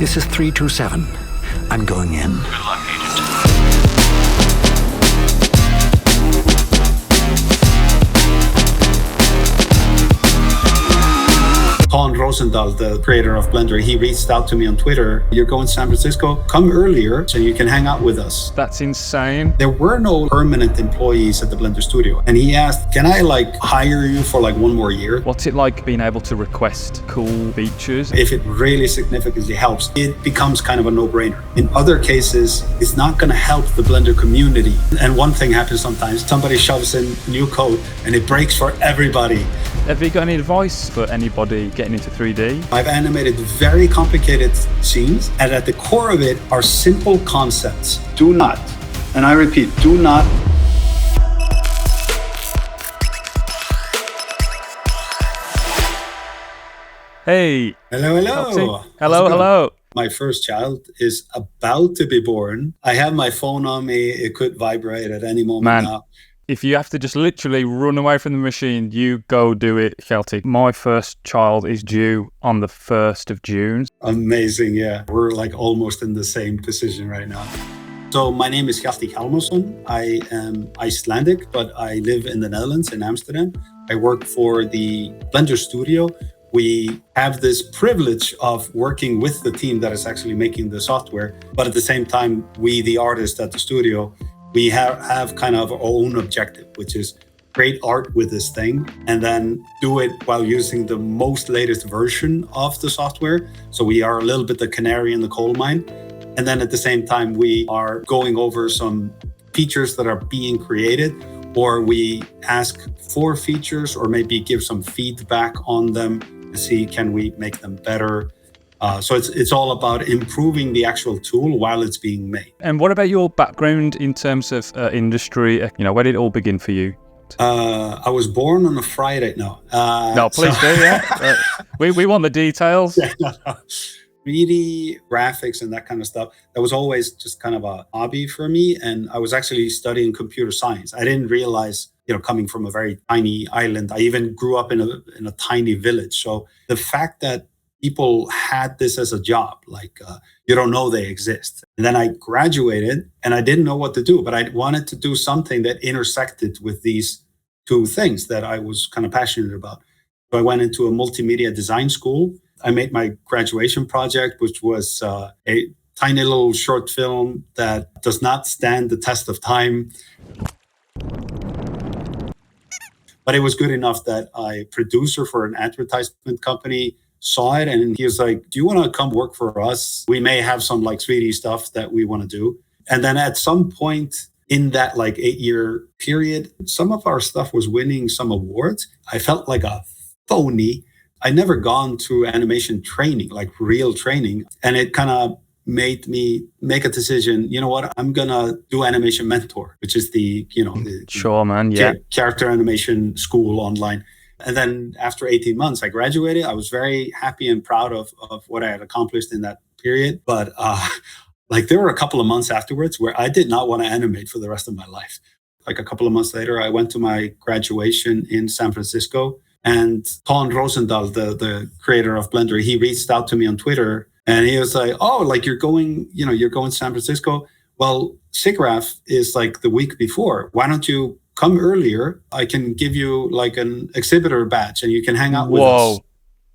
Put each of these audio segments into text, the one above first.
This is 327. I'm going in. Good luck, Agent. Roosendaal, the creator of Blender, he reached out to me on Twitter. You're going to San Francisco? Come earlier so you can hang out with us. That's insane. There were no permanent employees at the Blender studio. And he asked, can I hire you for 1 more year? What's it like being able to request cool features? If it really significantly helps, it becomes kind of a no-brainer. In other cases, it's not going to help the Blender community. And one thing happens sometimes, somebody shoves in new code and it breaks for everybody. Have you got any advice for anybody getting into 3D? I've animated very complicated scenes, and at the core of it are simple concepts. Do not, and I repeat, do not Hey. Hello. Hello. My first child is about to be born. I have my phone on me. It could vibrate at any moment now. If you have to just literally run away from the machine, you go do it, Hjalti. My first child is due on the 1st of June. Amazing, yeah. We're almost in the same position right now. So my name is Hjalti Hjálmarsson. I am Icelandic, but I live in the Netherlands, in Amsterdam. I work for the Blender studio. We have this privilege of working with the team that is actually making the software. But at the same time, we, the artists at the studio, we have kind of our own objective, which is create art with this thing and then do it while using the most latest version of the software. So we are a little bit the canary in the coal mine. And then at the same time, we are going over some features that are being created, or we ask for features or maybe give some feedback on them to see, can we make them better? So it's all about improving the actual tool while it's being made. And what about your background in terms of industry? Where did it all begin for you? I was born on a Friday. No, please do. Yeah, we want the details. Yeah, no. 3D graphics and that kind of stuff. That was always just kind of a hobby for me. And I was actually studying computer science. I didn't realize, coming from a very tiny island, I even grew up in a tiny village. So the fact that people had this as a job, you don't know they exist. And then I graduated and I didn't know what to do, but I wanted to do something that intersected with these two things that I was kind of passionate about. So I went into a multimedia design school. I made my graduation project, which was a tiny little short film that does not stand the test of time. But it was good enough that a producer for an advertisement company saw it and he was like, do you want to come work for us? We may have some 3D stuff that we want to do. And then at some point in that 8-year period, some of our stuff was winning some awards. I felt like a phony. I never gone through animation training, real training. And it kind of made me make a decision. You know what? I'm going to do Animation Mentor, which is the character animation school online. And then after 18 months, I graduated. I was very happy and proud of what I had accomplished in that period. But there were a couple of months afterwards where I did not want to animate for the rest of my life. A couple of months later, I went to my graduation in San Francisco. And Roosendaal, the creator of Blender, he reached out to me on Twitter and he was like, oh, you're going to San Francisco. Well, SIGGRAPH is the week before. Why don't you come earlier? I can give you an exhibitor badge and you can hang out with us. Whoa,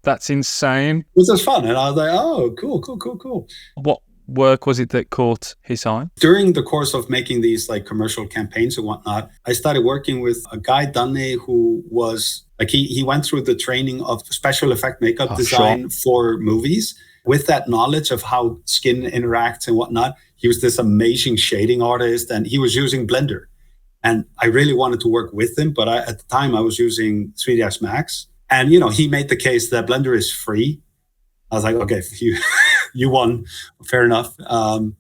that's insane. Which was fun. And I was like, oh, cool. What work was it that caught his eye? During the course of making these commercial campaigns and whatnot, I started working with a guy, Danny, who was he went through the training of special effect makeup design for movies. With that knowledge of how skin interacts and whatnot, he was this amazing shading artist and he was using Blender. And I really wanted to work with him, but at the time I was using 3ds Max. And, he made the case that Blender is free. I was like, okay, you won, fair enough. So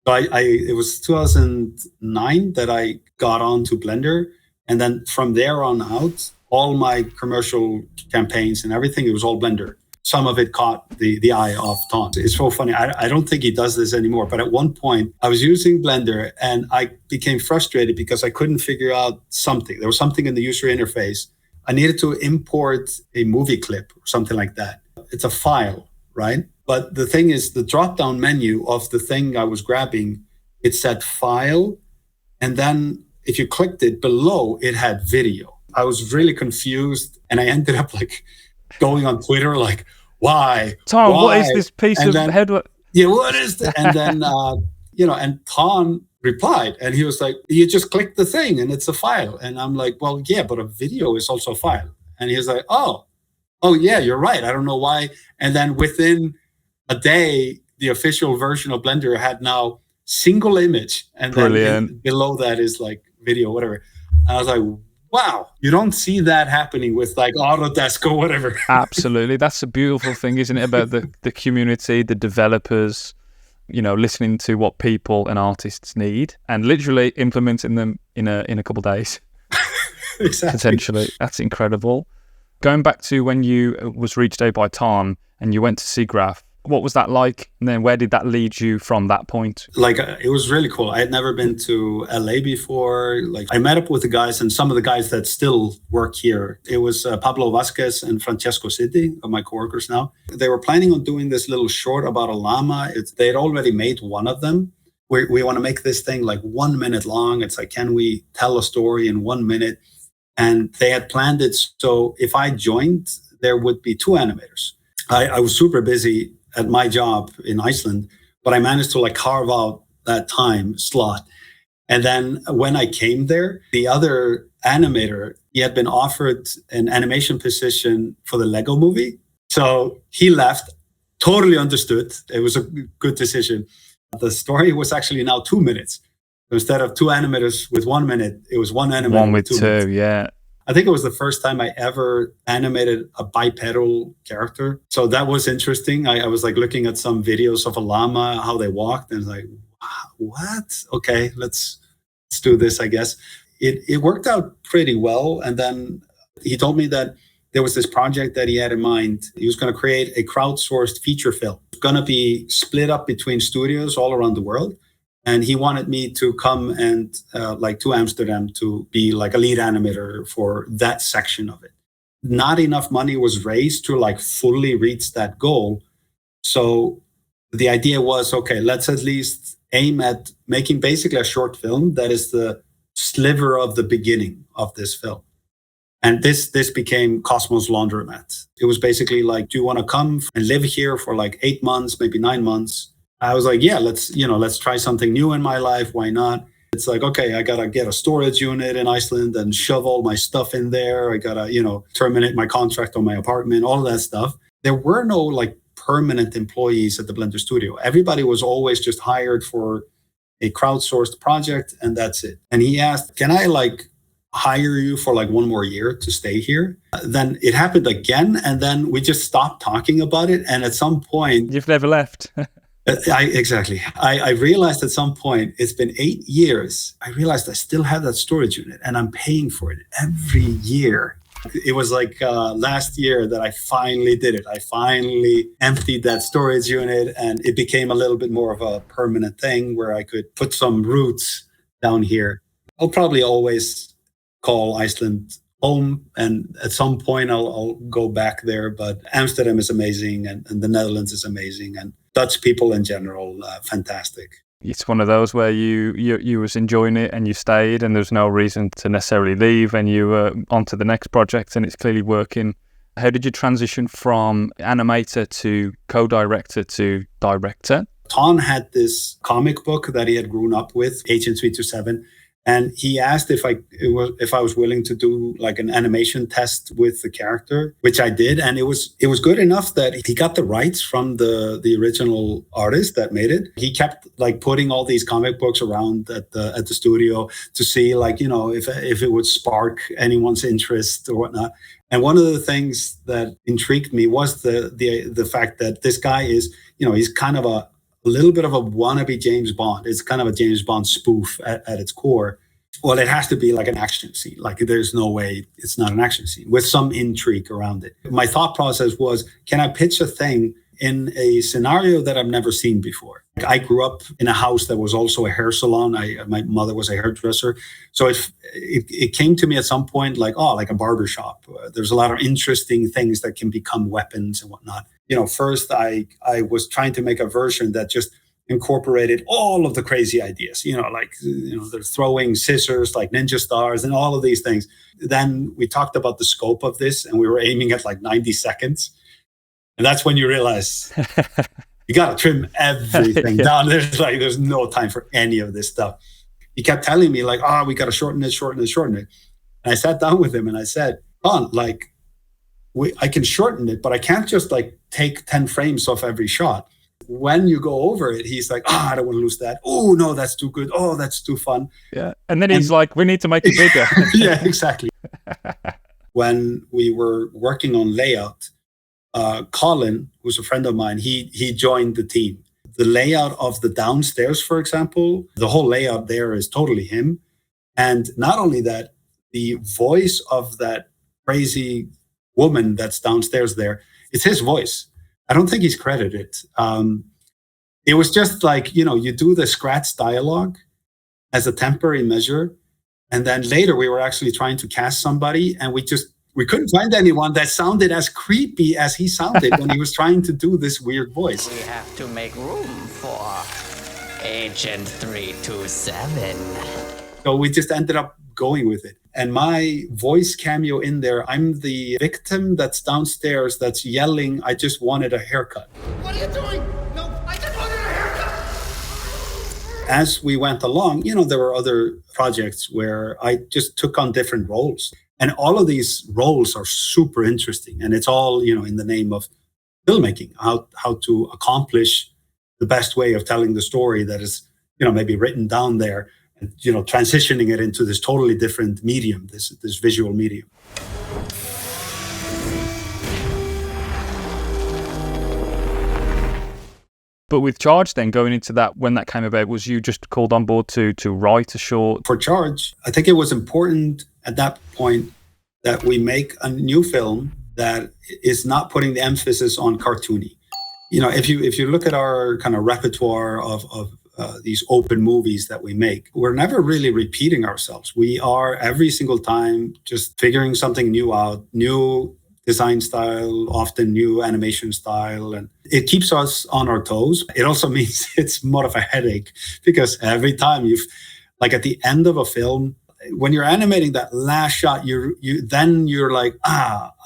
it was 2009 that I got onto Blender. And then from there on out, all my commercial campaigns and everything, it was all Blender. Some of it caught the eye of Tom. It's so funny. I don't think he does this anymore. But at one point, I was using Blender and I became frustrated because I couldn't figure out something. There was something in the user interface. I needed to import a movie clip or something like that. It's a file, right? But the thing is, the drop-down menu of the thing I was grabbing, it said file. And then if you clicked it below, it had video. I was really confused. And I ended up like going on Twitter, like, why? Tom, why? What is this piece of headwork? Yeah, what is that? And then, and Tom replied, and he was like, you just click the thing and it's a file. And I'm like, well, yeah, but a video is also a file. And he was like, oh yeah, you're right. I don't know why. And then within a day, the official version of Blender had now single image. And then below that is like video, whatever. And I was like, wow, you don't see that happening with like Autodesk or whatever. Absolutely. That's a beautiful thing, isn't it? About the community, the developers, listening to what people and artists need and literally implementing them in a couple of days. Exactly. Potentially. That's incredible. Going back to when you was reached out by Tom and you went to SIGGRAPH, what was that like? And then where did that lead you from that point? Like, it was really cool. I had never been to LA before. Like, I met up with the guys and some of the guys that still work here. It was Pablo Vasquez and Francesco Siddi, my coworkers now. They were planning on doing this little short about a llama. They had already made one of them. We want to make this thing like 1 minute long. It's like, can we tell a story in 1 minute? And they had planned it so if I joined, there would be 2 animators. I was super busy at my job in Iceland, but I managed to like carve out that time slot. And then when I came there, the other animator, he had been offered an animation position for the Lego movie. So he left, totally understood. It was a good decision. The story was actually now 2 minutes. Instead of 2 animators with 1 minute, it was 1 animator one with 2 two minutes. Yeah. I think it was the first time I ever animated a bipedal character. So that was interesting. I was like looking at some videos of a llama, how they walked, and like, what? Okay, let's do this, I guess. It worked out pretty well. And then he told me that there was this project that he had in mind. He was going to create a crowdsourced feature film. It's going to be split up between studios all around the world. And he wanted me to come and to Amsterdam to be like a lead animator for that section of it. Not enough money was raised to like fully reach that goal. So the idea was, okay, let's at least aim at making basically a short film that is the sliver of the beginning of this film. And this became Cosmos Laundromat. It was basically like, do you want to come and live here for like 8 months, maybe 9 months? I was like, yeah, let's try something new in my life. Why not? It's like, okay, I got to get a storage unit in Iceland and shove all my stuff in there. I got to, terminate my contract on my apartment, all of that stuff. There were no like permanent employees at the Blender studio. Everybody was always just hired for a crowdsourced project and that's it. And he asked, can I like hire you for like 1 more year to stay here? Then it happened again. And then we just stopped talking about it. And at some point, you've never left. Exactly. I realized at some point, it's been 8 years. I realized I still have that storage unit and I'm paying for it every year. It was like last year that I finally did it. I finally emptied that storage unit and it became a little bit more of a permanent thing where I could put some roots down here. I'll probably always call Iceland home, and at some point I'll go back there. But Amsterdam is amazing and the Netherlands is amazing and Dutch people in general, fantastic. It's one of those where you was enjoying it and you stayed and there's no reason to necessarily leave and you were on to the next project and it's clearly working. How did you transition from animator to co-director to director? Ton had this comic book that he had grown up with, Agent 327. And he asked if I was willing to do like an animation test with the character, which I did. And it was good enough that he got the rights from the original artist that made it. He kept like putting all these comic books around at the studio to see like, if it would spark anyone's interest or whatnot. And one of the things that intrigued me was the fact that this guy is, he's kind of a little bit of a wannabe James Bond. It's kind of a James Bond spoof at its core. Well, it has to be like an action scene. Like there's no way it's not an action scene with some intrigue around it. My thought process was, can I pitch a thing in a scenario that I've never seen before? I grew up in a house that was also a hair salon. My mother was a hairdresser. So it came to me at some point like a barbershop. There's a lot of interesting things that can become weapons and whatnot. first I was trying to make a version that just incorporated all of the crazy ideas, they're throwing scissors like ninja stars and all of these things. Then we talked about the scope of this, and we were aiming at like 90 seconds. And that's when you realize you got to trim everything down. There's no time for any of this stuff. He kept telling me like, we got to shorten it. And I sat down with him and I said, Don, like, I can shorten it, but I can't just like take 10 frames off every shot. When you go over it, he's like, I don't want to lose that. Oh, no, that's too good. Oh, that's too fun. Yeah. And then he's like, we need to make it bigger. Yeah, exactly. When we were working on layout, Colin, who's a friend of mine, he joined the team. The layout of the downstairs, for example, the whole layout there is totally him. And not only that, the voice of that crazy woman that's downstairs there, it's his voice. I don't think he's credited. It was just like, you do the scratch dialogue as a temporary measure. And then later we were actually trying to cast somebody, and we couldn't find anyone that sounded as creepy as he sounded when he was trying to do this weird voice. We have to make room for Agent 327. So we just ended up going with it. And my voice cameo in there, I'm the victim that's downstairs that's yelling, I just wanted a haircut. What are you doing? No, I just wanted a haircut. As we went along, there were other projects where I just took on different roles. And all of these roles are super interesting. And it's all, in the name of filmmaking, how to accomplish the best way of telling the story that is, maybe written down there. And, transitioning it into this totally different medium, this visual medium. But with Charge then, going into that, when that came about, was you just called on board to write a short? For Charge, I think it was important at that point that we make a new film that is not putting the emphasis on cartoony. If you look at our kind of repertoire of these open movies that we make, we're never really repeating ourselves. We are every single time just figuring something new out, new design style, often new animation style, and it keeps us on our toes. It also means it's more of a headache because every time like at the end of a film, when you're animating that last shot, you're like,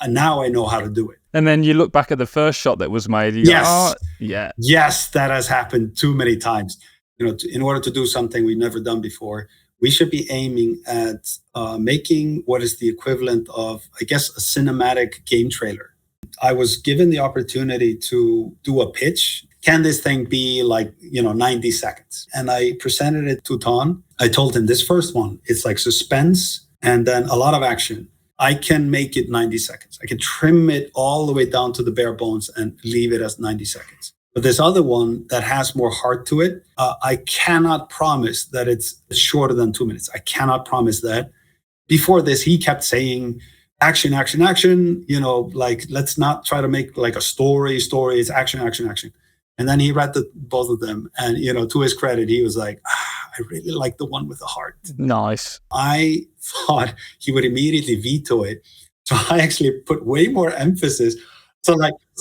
now I know how to do it. And then you look back at the first shot that was made. Yes. Yeah. Yes, that has happened too many times. In order to do something we've never done before, we should be aiming at making what is the equivalent of, I guess, a cinematic game trailer. I was given the opportunity to do a pitch. Can this thing be like, 90 seconds? And I presented it to Ton. I told him this first one, it's like suspense and then a lot of action. I can make it 90 seconds. I can trim it all the way down to the bare bones and leave it as 90 seconds. But this other one that has more heart to it, I cannot promise that it's shorter than 2 minutes. I cannot promise that. Before this, he kept saying, action, action, action. Let's not try to make like a story. It's action, action, action. And then he read both of them. And, to his credit, he was like, I really like the one with the heart. Nice. I thought he would immediately veto it. So I actually put way more emphasis. So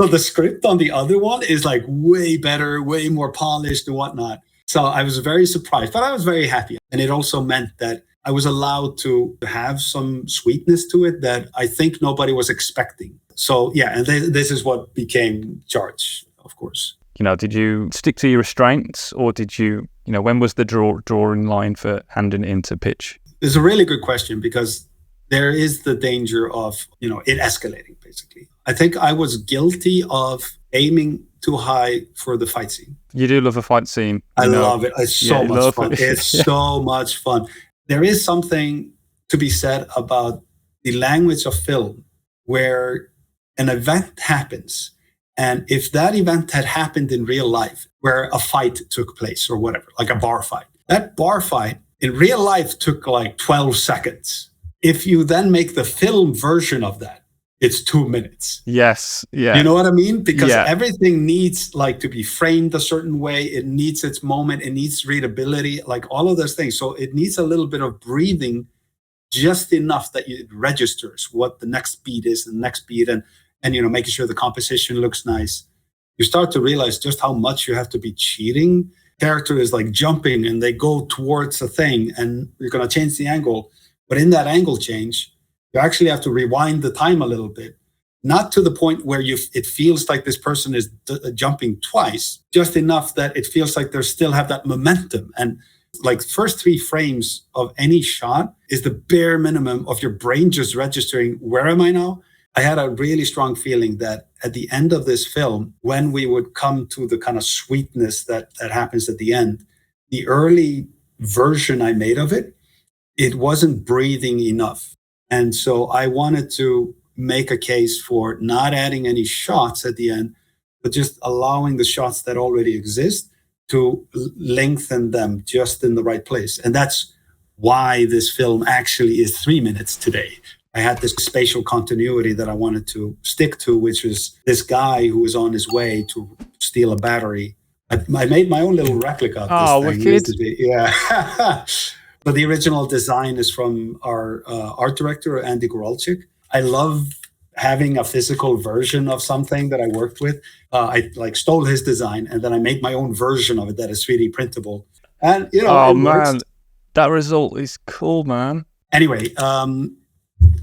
the script on the other one is like way better, way more polished and whatnot. So I was very surprised, but I was very happy. And it also meant that I was allowed to have some sweetness to it that I think nobody was expecting. So yeah, and this is what became Charge, of course. Did you stick to your restraints, or did you, when was the drawing line for handing it into pitch? It's a really good question because there is the danger of, it escalating, basically. I think I was guilty of aiming too high for the fight scene. You do love a fight scene. I love it. It's so much fun. It's so much fun. There is something to be said about the language of film where an event happens. And if that event had happened in real life, where a fight took place or whatever, like a bar fight, that bar fight in real life took like 12 seconds. If you then make the film version of that, it's 2 minutes. Yes. Yeah. You know what I mean? Because everything needs like to be framed a certain way. It needs its moment. It needs readability, like all of those things. So it needs a little bit of breathing, just enough that it registers what the next beat is, and making sure the composition looks nice. you start to realize just how much you have to be cheating. Character is like jumping and they go towards a thing and you're going to change the angle. But in that angle change, you actually have to rewind the time a little bit. Not to the point where it feels like this person is jumping twice, just enough that it feels like they still have that momentum. And like first 3 frames of any shot is the bare minimum of your brain just registering, where am I now? I had a really strong feeling that at the end of this film, when we would come to the kind of sweetness that happens at the end, the early version I made of it, it wasn't breathing enough. And so I wanted to make a case for not adding any shots at the end, but just allowing the shots that already exist to lengthen them just in the right place. And that's why this film actually is 3 minutes today. I had this spatial continuity that I wanted to stick to, which is this guy who was on his way to steal a battery. I made my own little replica of this thing. Wicked. Yeah. But the original design is from our art director, Andy Goralczyk. I love having a physical version of something that I worked with. I stole his design and then I made my own version of it that is 3D printable. And, oh man, that result is cool, man. Anyway,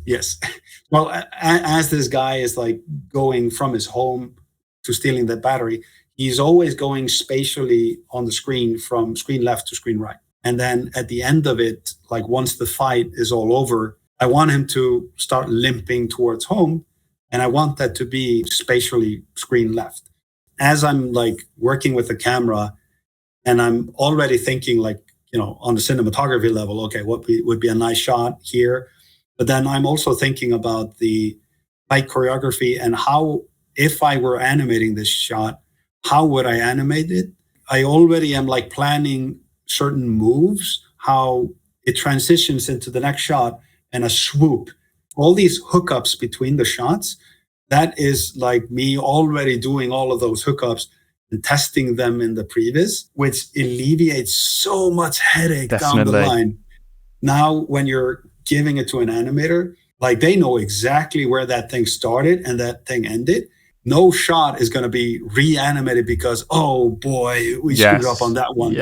yes. Well, as this guy is like going from his home to stealing that battery, he's always going spatially on the screen from screen left to screen right. And then at the end of it, like once the fight is all over, I want him to start limping towards home. And I want that to be spatially screen left. As I'm like working with the camera and I'm already thinking like, on the cinematography level, okay, what would be a nice shot here? But then I'm also thinking about the fight choreography and how, if I were animating this shot, how would I animate it? I already am like planning certain moves, how it transitions into the next shot and a swoop. All these hookups between the shots, that is like me already doing all of those hookups and testing them in the PREVIS, which alleviates so much headache down the line. Now, when you're giving it to an animator, like they know exactly where that thing started and that thing ended. No shot is going to be reanimated because, oh boy, we screwed up on that one,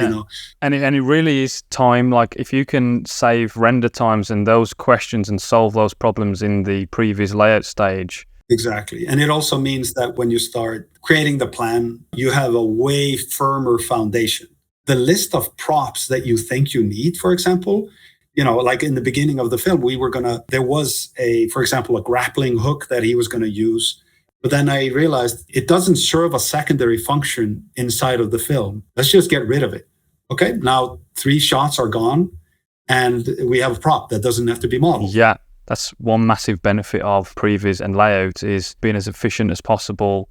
And it really is time. Like if you can save render times and those questions and solve those problems in the previous layout stage. Exactly. And it also means that when you start creating the plan, you have a way firmer foundation. The list of props that you think you need, for example, like in the beginning of the film, there was for example, a grappling hook that he was going to use. But then I realized it doesn't serve a secondary function inside of the film. Let's just get rid of it. Okay, now 3 shots are gone and we have a prop that doesn't have to be modeled. Yeah, that's one massive benefit of PREVIS and layout is being as efficient as possible,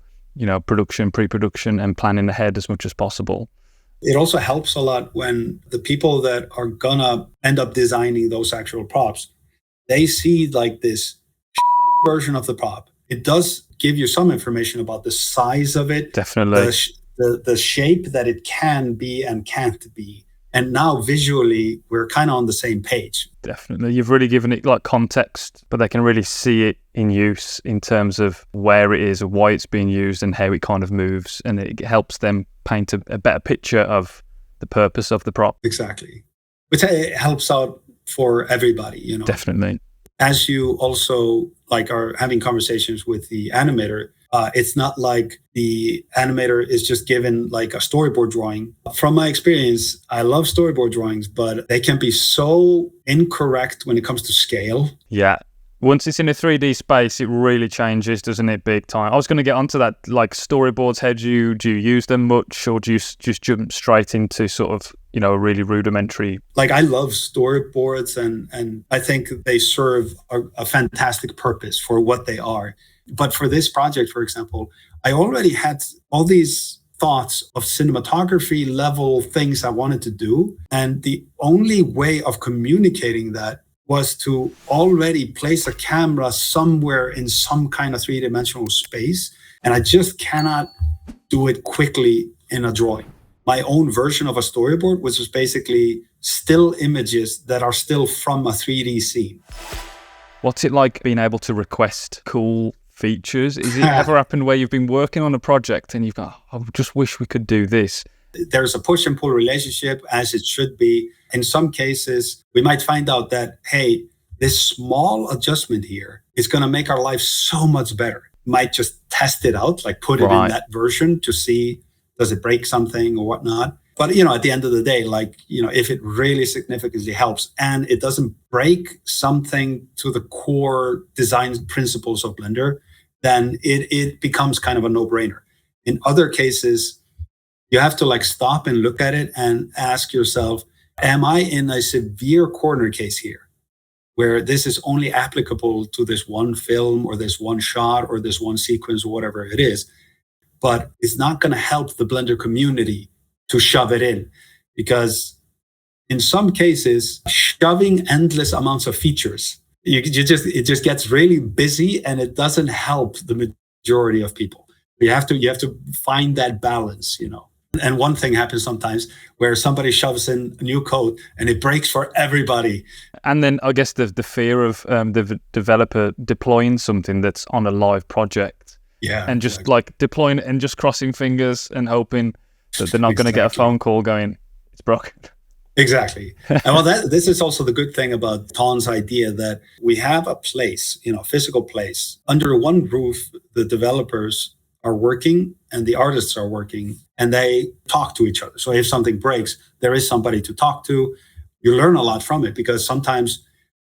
production, pre-production and planning ahead as much as possible. It also helps a lot when the people that are gonna end up designing those actual props, they see like this version of the prop. It does give you some information about the size of it. Definitely. The shape that it can be and can't be. And now visually, we're kind of on the same page. Definitely. You've really given it like context, but they can really see it in use in terms of where it is, why it's being used and how it kind of moves. And it helps them paint a better picture of the purpose of the prop. Exactly. Which helps out for everybody, Definitely. As you also like are having conversations with the animator, it's not like the animator is just given like a storyboard drawing. From my experience, I love storyboard drawings, but they can be so incorrect when it comes to scale. Yeah. Once it's in a 3D space, it really changes, doesn't it, big time? I was going to get onto that, like storyboards. How do you use them much, or do you just jump straight into sort of, a really rudimentary? Like I love storyboards and I think they serve a fantastic purpose for what they are. But for this project, for example, I already had all these thoughts of cinematography level things I wanted to do. And the only way of communicating that was to already place a camera somewhere in some kind of 3-dimensional space. And I just cannot do it quickly in a drawing. My own version of a storyboard, which was basically still images that are still from a 3D scene. What's it like being able to request cool features. Is it ever happened where you've been working on a project and you've got, I just wish we could do this? There's a push and pull relationship, as it should be. In some cases, we might find out that, hey, this small adjustment here is going to make our life so much better. Might just test it out, like put it in that version to see, does it break something or whatnot? But, at the end of the day, if it really significantly helps and it doesn't break something to the core design principles of Blender, then it becomes kind of a no-brainer. In other cases, you have to stop and look at it and ask yourself, am I in a severe corner case here where this is only applicable to this one film or this one shot or this one sequence or whatever it is, but it's not going to help the Blender community to shove it in? Because in some cases, shoving endless amounts of features, it just gets really busy and it doesn't help the majority of people. You have to find that balance, And one thing happens sometimes where somebody shoves in a new code and it breaks for everybody. And then I guess the fear of the developer deploying something that's on a live project. Yeah. And just deploying it and just crossing fingers and hoping that they're not going to get a phone call going, it's broken. Exactly. And well, this is also the good thing about Ton's idea that we have a place, physical place. Under one roof, the developers are working and the artists are working and they talk to each other. So if something breaks, there is somebody to talk to. You learn a lot from it because sometimes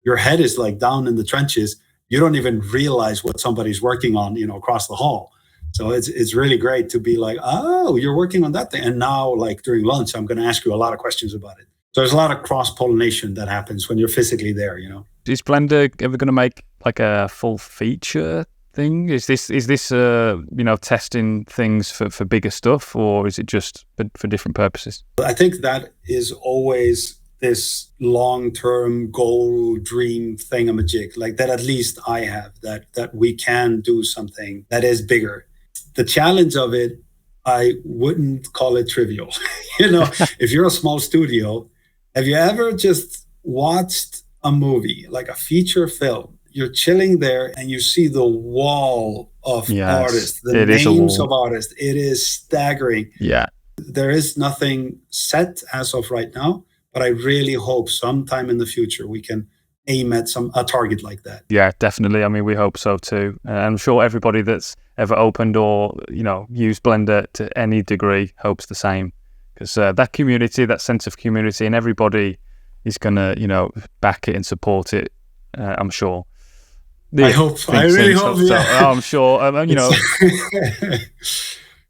your head is down in the trenches. You don't even realize what somebody's working on, across the hall. So it's really great to be oh, you're working on that thing. And now during lunch, I'm going to ask you a lot of questions about it. So there's a lot of cross-pollination that happens when you're physically there, Is Blender ever going to make a full feature thing? Is this testing things for bigger stuff, or is it just for different purposes? I think that is always this long-term goal, dream thingamajig, that at least I have, that we can do something that is bigger. The challenge of it, I wouldn't call it trivial. If you're a small studio, have you ever just watched a movie, a feature film? You're chilling there and you see the wall of artists, the names of artists. It is staggering. Yeah. There is nothing set as of right now, but I really hope sometime in the future we can aim at a target like that. Yeah, definitely. I mean, we hope so too. I'm sure everybody that's ever opened or, used Blender to any degree hopes the same. Because that community, that sense of community, and everybody is going to, back it and support it, I'm sure. I hope. I really hope. Yeah. So, I'm sure.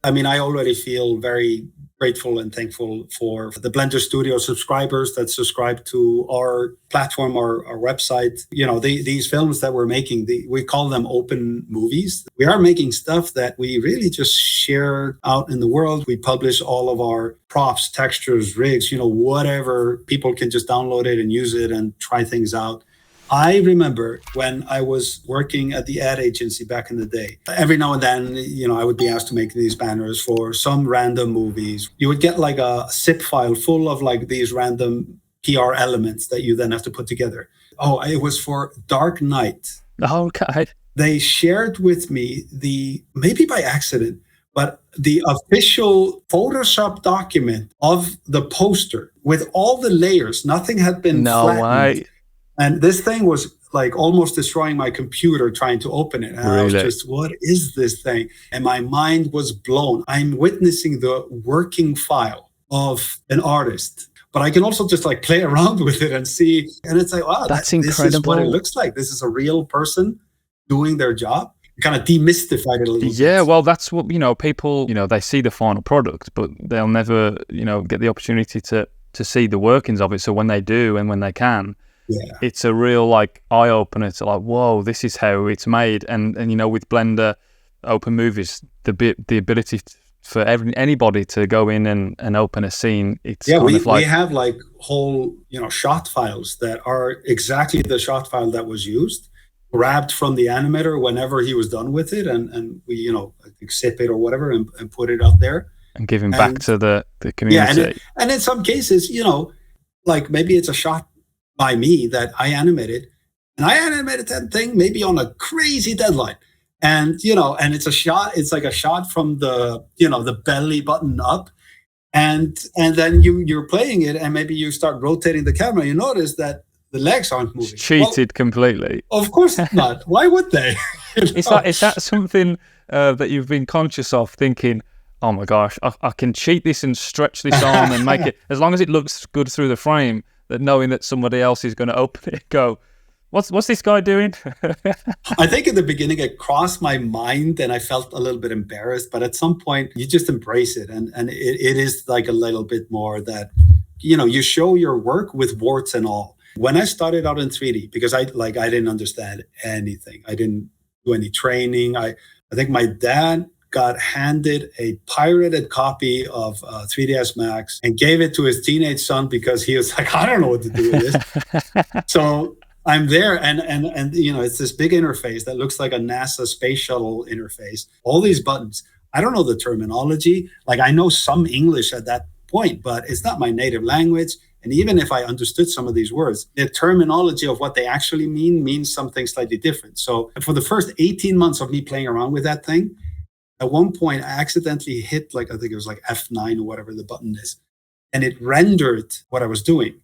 I mean, I already feel very grateful and thankful for the Blender Studio subscribers that subscribe to our platform, our website. These films that we're making, we call them open movies. We are making stuff that we really just share out in the world. We publish all of our props, textures, rigs, whatever. People can just download it and use it and try things out. I remember when I was working at the ad agency back in the day, every now and then, I would be asked to make these banners for some random movies. You would get a zip file full of these random PR elements that you then have to put together. Oh, it was for Dark Knight. Okay. They shared with me maybe by accident, but the official Photoshop document of the poster with all the layers. Nothing had been flattened. Way. And this thing was almost destroying my computer trying to open it. And I was just, what is this thing? And my mind was blown. I'm witnessing the working file of an artist, but I can also just play around with it and see. And it's wow, that's incredible. This is what it looks like. This is a real person doing their job. Kind of demystified it a little bit. Yeah, well, that's what, people, they see the final product, but they'll never, get the opportunity to see the workings of it. So when they do and when they can, it's a real eye-opener to whoa, this is how it's made. And with Blender open movies, the ability for anybody to go in and open a scene, it's we have whole shot files that are exactly the shot file that was used, grabbed from the animator whenever he was done with it, and we zip it or whatever and put it out there and give him back to the community. Yeah, and in some cases, maybe it's a shot by me that I animated, and I animated that thing maybe on a crazy deadline. And, and it's like a shot from the, the belly button up. And then you're playing it, and maybe you start rotating the camera. You notice that the legs aren't moving. Cheated completely. Of course not. Why would they? Is that something that you've been conscious of, thinking, oh my gosh, I can cheat this and stretch this on and make it, as long as it looks good through the frame, that knowing that somebody else is going to open it and go, what's this guy doing? I think in the beginning it crossed my mind and I felt a little bit embarrassed, but at some point you just embrace it. And it is like a little bit more that, you show your work with warts and all. When I started out in 3D, because I didn't understand anything. I didn't do any training. I think my dad got handed a pirated copy of 3ds Max and gave it to his teenage son because he was like, I don't know what to do with this. So I'm there, and it's this big interface that looks like a NASA space shuttle interface. All these buttons. I don't know the terminology. Like, I know some English at that point, but it's not my native language. And even if I understood some of these words, the terminology of what they actually means something slightly different. So for the first 18 months of me playing around with that thing, at one point I accidentally hit, I think it was like F9 or whatever the button is, and it rendered what I was doing.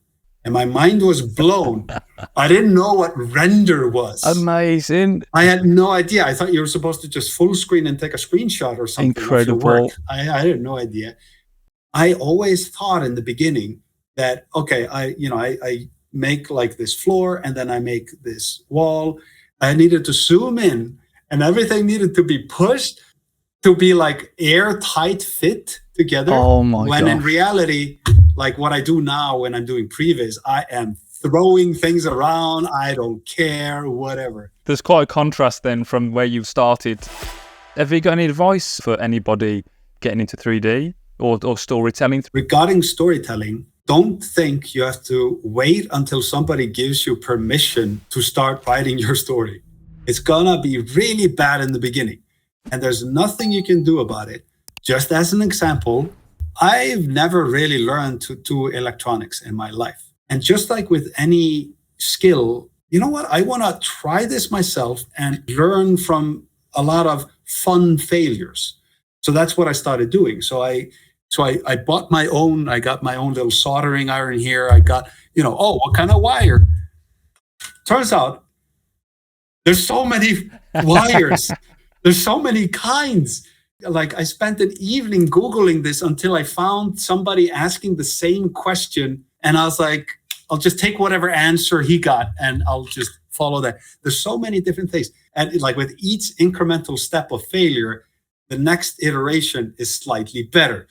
And my mind was blown. I didn't know what render was. Amazing. I had no idea. I thought you were supposed to just full screen and take a screenshot or something. Incredible. I had no idea. I always thought in the beginning that, okay, I make like this floor and then I make this wall. I needed to zoom in and everything needed to be pushed to be like airtight fit together. Oh my God. When in reality, like what I do now when I'm doing previs, I am throwing things around. I don't care, whatever. There's quite a contrast then from where you've started. Have you got any advice for anybody getting into 3D or storytelling? Regarding storytelling, don't think you have to wait until somebody gives you permission to start writing your story. It's gonna be really bad in the beginning, and there's nothing you can do about it. Just as an example, I've never really learned to do electronics in my life. And just like with any skill, you know what? I want to try this myself and learn from a lot of fun failures. So that's what I started doing. So I bought my own, I got my own little soldering iron here. I got, what kind of wire? Turns out there's so many wires. There's so many kinds. Like, I spent an evening Googling this until I found somebody asking the same question. And I was like, I'll just take whatever answer he got and I'll just follow that. There's so many different things. And like with each incremental step of failure, the next iteration is slightly better.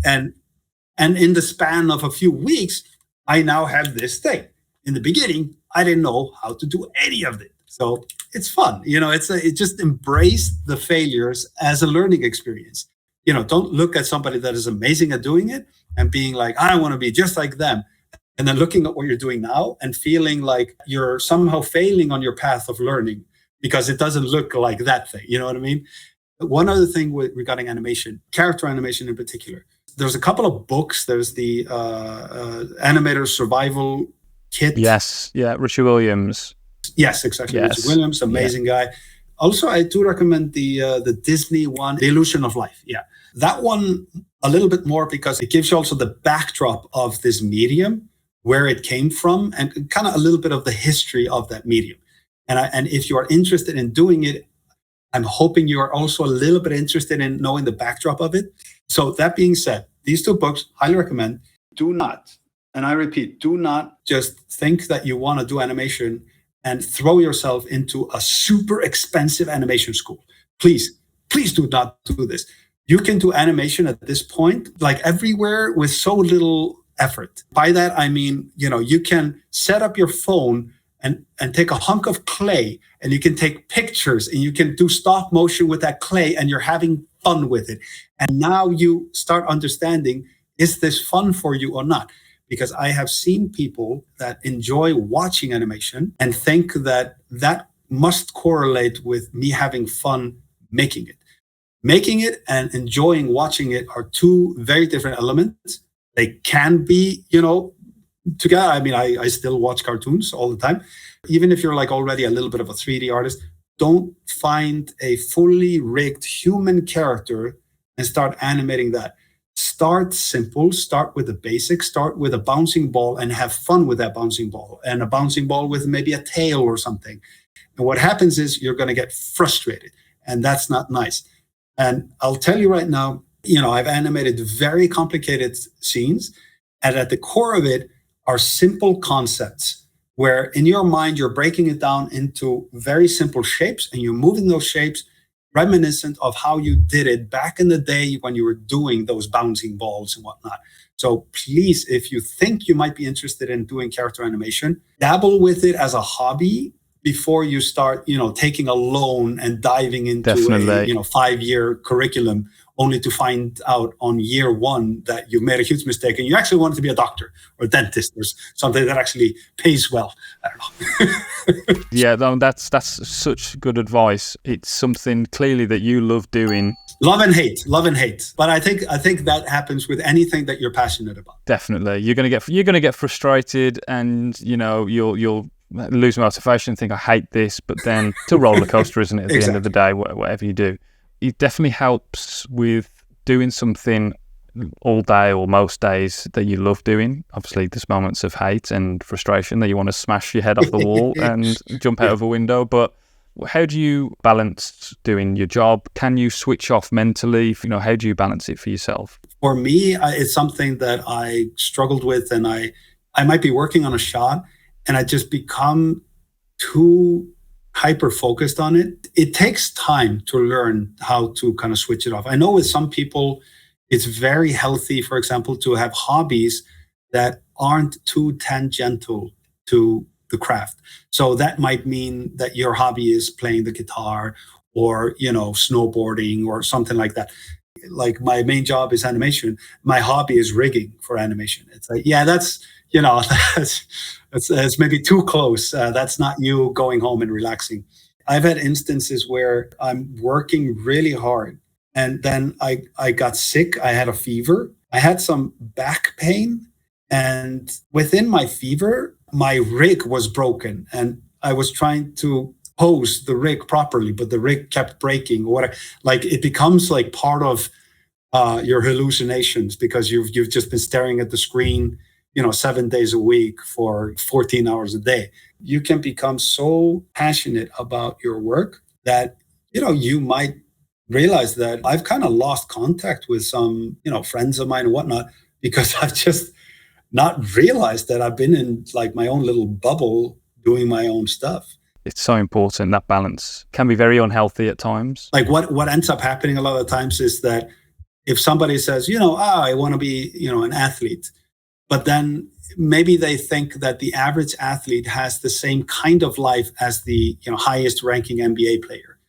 And in the span of a few weeks, I now have this thing. In the beginning, I didn't know how to do any of it. So it's fun. It just embrace the failures as a learning experience. Don't look at somebody that is amazing at doing it and being like, I want to be just like them. And then looking at what you're doing now and feeling like you're somehow failing on your path of learning because it doesn't look like that thing. You know what I mean? One other thing regarding animation, character animation in particular, there's a couple of books. There's the Animator Survival Kit. Yes. Yeah. Richie Williams. Yes, exactly. Yes. Richie Williams, amazing guy. Also, I do recommend the Disney one, The Illusion of Life. Yeah. That one a little bit more because it gives you also the backdrop of this medium, where it came from, and kind of a little bit of the history of that medium. And if you are interested in doing it, I'm hoping you are also a little bit interested in knowing the backdrop of it. So that being said, these two books, highly recommend. Do not, and I repeat, do not just think that you want to do animation and throw yourself into a super expensive animation school. Please do not do this. You can do animation at this point, like everywhere, with so little effort. By that, I mean, you can set up your phone and take a hunk of clay and you can take pictures and you can do stop motion with that clay and you're having fun with it. And now you start understanding, is this fun for you or not? Because I have seen people that enjoy watching animation and think that that must correlate with me having fun making it. Making it and enjoying watching it are two very different elements. They can be, together. I mean, I still watch cartoons all the time. Even if you're like already a little bit of a 3D artist, don't find a fully rigged human character and start animating that. Start simple, start with the basics, start with a bouncing ball and have fun with that bouncing ball, and a bouncing ball with maybe a tail or something. And what happens is you're going to get frustrated, and that's not nice. And I'll tell you right now, I've animated very complicated scenes, and at the core of it are simple concepts where in your mind, you're breaking it down into very simple shapes, and you're moving those shapes reminiscent of how you did it back in the day when you were doing those bouncing balls and whatnot. So please, if you think you might be interested in doing character animation, dabble with it as a hobby before you start, taking a loan and diving into a 5-year curriculum, only to find out on year 1 that you've made a huge mistake and you actually wanted to be a doctor or a dentist or something that actually pays well. I don't know. Yeah, that's such good advice. It's something clearly that you love doing. Love and hate. But I think that happens with anything that you're passionate about. Definitely, you're gonna get frustrated, and you'll lose motivation and think, I hate this. But then it's a roller coaster, isn't it? At the end of the day, whatever you do. It definitely helps with doing something all day or most days that you love doing. Obviously, there's moments of hate and frustration that you want to smash your head off the wall and jump out of a window. But how do you balance doing your job? Can you switch off mentally? How do you balance it for yourself? For me, it's something that I struggled with, and I might be working on a shot and I just become too hyper-focused on it. It takes time to learn how to kind of switch it off. I know with some people, it's very healthy, for example, to have hobbies that aren't too tangential to the craft. So that might mean that your hobby is playing the guitar or, snowboarding or something like that. Like my main job is animation. My hobby is rigging for animation. It's like, yeah, that's maybe too close. That's not you going home and relaxing. I've had instances where I'm working really hard and then I got sick. I had a fever. I had some back pain, and within my fever, my rig was broken, and I was trying to pose the rig properly, but the rig kept breaking. Like it becomes like part of your hallucinations because you've just been staring at the screen 7 days a week for 14 hours a day. You can become so passionate about your work that, you might realize that I've kind of lost contact with some, friends of mine and whatnot, because I've just not realized that I've been in like my own little bubble doing my own stuff. It's so important. That balance can be very unhealthy at times. Like what ends up happening a lot of times is that if somebody says, I want to be, an athlete, but then maybe they think that the average athlete has the same kind of life as the highest ranking NBA player.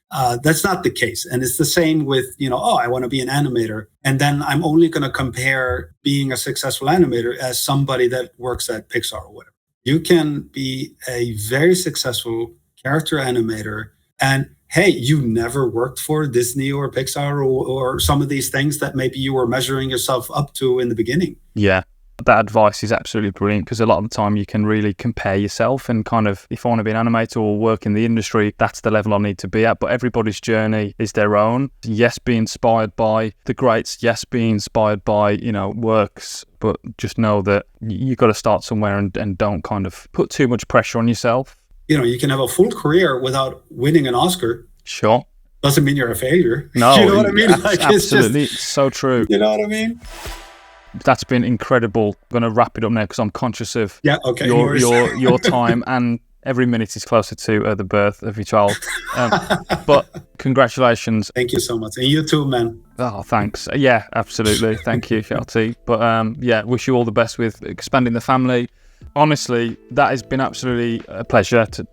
That's not the case. And it's the same with, I want to be an animator. And then I'm only going to compare being a successful animator as somebody that works at Pixar or whatever. You can be a very successful character animator, and hey, you never worked for Disney or Pixar or some of these things that maybe you were measuring yourself up to in the beginning. Yeah. That advice is absolutely brilliant, because a lot of the time you can really compare yourself and kind of, if I want to be an animator or work in the industry, that's the level I need to be at. But everybody's journey is their own. Yes, be inspired by the greats. Yes, be inspired by, works. But just know that you've got to start somewhere and don't kind of put too much pressure on yourself. You can have a full career without winning an Oscar. Sure. Doesn't mean you're a failure. No, you know what I mean? Absolutely. It's so true. You know what I mean? That's been incredible. I'm going to wrap it up now because I'm conscious of your time, and every minute is closer to the birth of your child. But congratulations. Thank you so much. And you too, man. Oh, thanks. Yeah, absolutely. Thank you, Hjalti. But wish you all the best with expanding the family. Honestly, that has been absolutely a pleasure to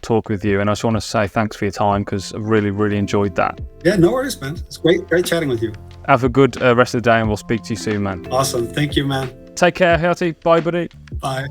talk with you. And I just want to say thanks for your time, because I've really, really enjoyed that. Yeah, no worries, man. It's great chatting with you. Have a good rest of the day, and we'll speak to you soon, man. Awesome. Thank you, man. Take care, Hjalti. Bye, buddy. Bye.